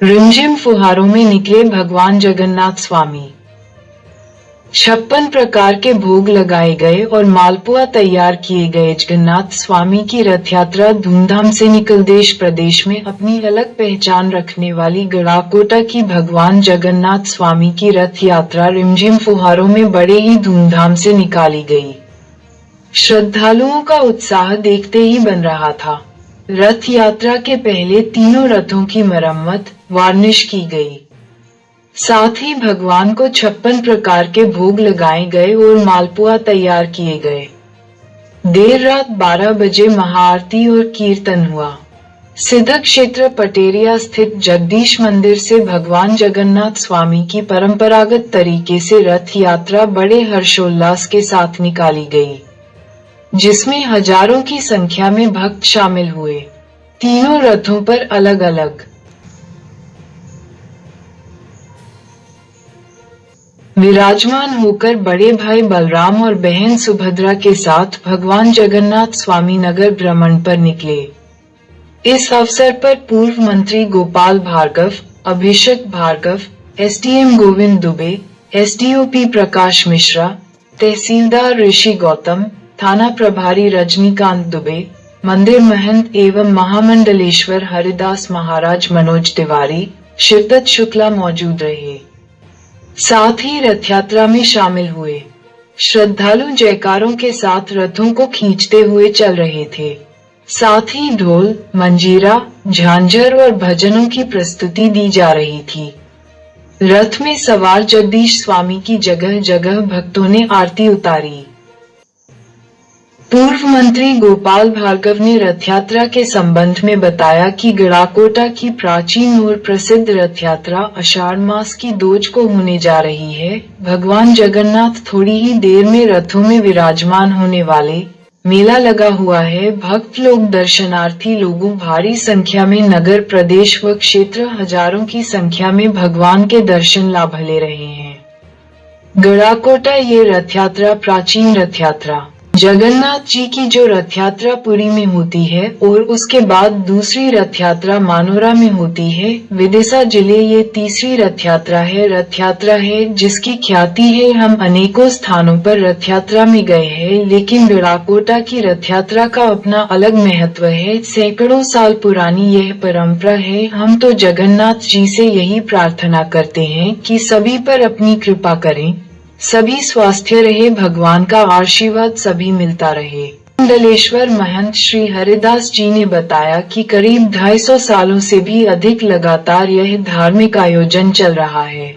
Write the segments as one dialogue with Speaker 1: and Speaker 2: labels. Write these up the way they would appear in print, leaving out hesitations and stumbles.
Speaker 1: रिमझिम फुहारों में निकले भगवान जगन्नाथ स्वामी। 56 प्रकार के भोग लगाए गए और मालपुआ तैयार किए गए। जगन्नाथ स्वामी की रथ यात्रा धूमधाम से निकल देश प्रदेश में अपनी अलग पहचान रखने वाली गड़ाकोटा की भगवान जगन्नाथ स्वामी की रथ यात्रा रिमझिम फुहारों में बड़े ही धूमधाम से निकाली गई। श्रद्धालुओं का उत्साह देखते ही बन रहा था। रथ यात्रा के पहले तीनों रथों की मरम्मत, वार्निश की गई। साथ ही भगवान को 56 प्रकार के भोग लगाए गए और मालपुआ तैयार किए गए। देर रात 12 बजे महाआरती और कीर्तन हुआ। सिद्ध क्षेत्र पटेरिया स्थित जगदीश मंदिर से भगवान जगन्नाथ स्वामी की परंपरागत तरीके से रथ यात्रा बड़े हर्षोल्लास के साथ निकाली गई, जिसमें हजारों की संख्या में भक्त शामिल हुए। तीनों रथों पर अलग अलग विराजमान होकर बड़े भाई बलराम और बहन सुभद्रा के साथ भगवान जगन्नाथ स्वामी नगर भ्रमण पर निकले। इस अवसर पर पूर्व मंत्री गोपाल भार्गव, अभिषेक भार्गव, एसडीएम गोविंद दुबे, एसडीओपी प्रकाश मिश्रा, तहसीलदार ऋषि गौतम, थाना प्रभारी रजनीकांत दुबे, मंदिर महंत एवं महामंडलेश्वर हरिदास महाराज मनोज तिवारी, शिवदत्त शुक्ला मौजूद रहे। साथ ही रथ यात्रा में शामिल हुए श्रद्धालु जयकारों के साथ रथों को खींचते हुए चल रहे थे। साथ ही ढोल, मंजीरा, झांझर और भजनों की प्रस्तुति दी जा रही थी। रथ में सवार जगदीश स्वामी की जगह जगह भक्तों ने आरती उतारी। पूर्व मंत्री गोपाल भार्गव ने रथ यात्रा के संबंध में बताया कि गड़ाकोटा की प्राचीन और प्रसिद्ध रथ यात्रा आषाढ़ मास की दोज को होने जा रही है। भगवान जगन्नाथ थोड़ी ही देर में रथों में विराजमान होने वाले। मेला लगा हुआ है। भक्त लोग, दर्शनार्थी लोगों भारी संख्या में नगर, प्रदेश व क्षेत्र हजारों की संख्या में भगवान के दर्शन लाभ ले रहे हैं। गड़ाकोटा ये रथ यात्रा प्राचीन रथ यात्रा जगन्नाथ जी की जो रथ यात्रा पुरी में होती है और उसके बाद दूसरी रथ यात्रा मानोरा में होती है। विदिशा जिले ये तीसरी रथ यात्रा है जिसकी ख्याति है। हम अनेकों स्थानों पर रथ यात्रा में गए हैं, लेकिन गड़ाकोटा की रथ यात्रा का अपना अलग महत्व है। सैकड़ों साल पुरानी यह परंपरा है। हम तो जगन्नाथ जी से यही प्रार्थना करते हैं कि सभी पर अपनी कृपा करें, सभी स्वास्थ्य रहे, भगवान का आशीर्वाद सभी मिलता रहे। मंडलेश्वर महंत श्री हरिदास जी ने बताया कि करीब 250 सालों से भी अधिक लगातार यह धार्मिक आयोजन चल रहा है।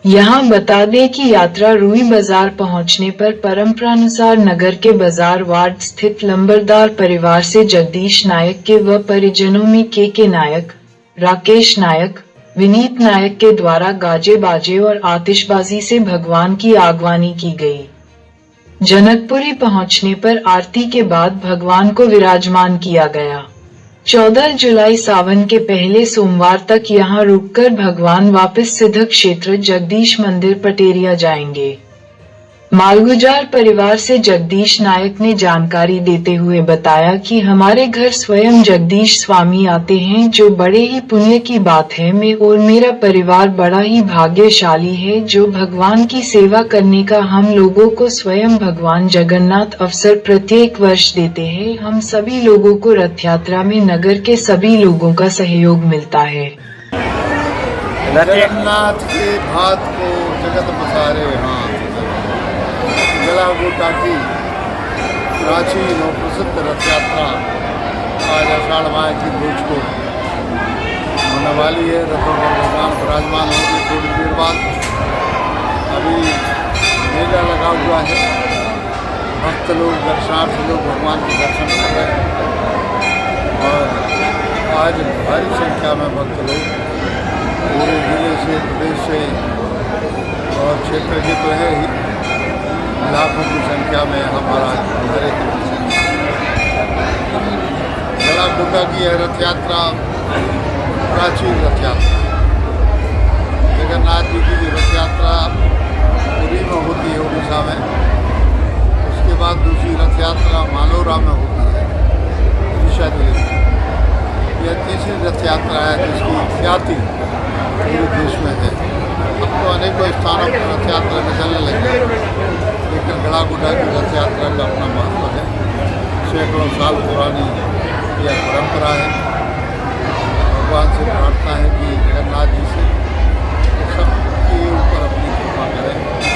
Speaker 1: यहाँ बता दें कि यात्रा रूई बाजार पहुँचने पर परंपरानुसार नगर के बाजार वार्ड स्थित लंबरदार परिवार से जगदीश नायक के व परिजनों में के नायक, राकेश नायक, विनीत नायक के द्वारा गाजे बाजे और आतिशबाजी से भगवान की आगवानी की गई। जनकपुरी पहुंचने पर आरती के बाद भगवान को विराजमान किया गया। 14 जुलाई सावन के पहले सोमवार तक यहां रुककर भगवान वापस सिद्ध क्षेत्र जगदीश मंदिर पटेरिया जाएंगे। मालगुजार परिवार से जगदीश नायक ने जानकारी देते हुए बताया कि हमारे घर स्वयं जगदीश स्वामी आते हैं, जो बड़े ही पुण्य की बात है। मैं और मेरा परिवार बड़ा ही भाग्यशाली है जो भगवान की सेवा करने का हम लोगों को स्वयं भगवान जगन्नाथ अवसर प्रत्येक वर्ष देते हैं। हम सभी लोगों को रथ यात्रा में नगर के सभी लोगों का सहयोग मिलता है।
Speaker 2: जगन्नाथ के भात को जगत पसारे हाथ। गड़ाकोटा की प्राचीन और प्रसिद्ध रथ यात्रा आज आषाढ़ माह की दोज को होने वाली है। रथों पर भगवान विराजमान होंगे थोड़ी देर बाद। अभी मेला लगा हुआ है। भक्त लोग, दर्शनार्थी लोग भगवान के दर्शन कर रहे हैं और आज भारी संख्या में भक्त लोग पूरे जिले से, प्रदेश से और क्षेत्र के तो है ही, लाखों की संख्या में हमारा हरे गड़ाकोटा की यह रथ यात्रा प्राचीन रथ यात्रा जगन्नाथ जी की जो रथ यात्रा पुरी में होती है उड़ीसा में, उसके बाद दूसरी रथ यात्रा मानोरा में होती है, उड़ीसा जिले में। यह तीसरी रथ यात्रा है जिसकी ख्याति पूरे देश में है। अब तो अनेकों स्थानों पर रथ यात्रा निकलने लगी है, लेकिन गड़ाकोटा की रथ यात्रा का अपना महत्व है। सैकड़ों साल पुरानी यह परंपरा है। भगवान से प्रार्थना है कि जगन्नाथ जी से सबके ऊपर अपनी कृपा करें।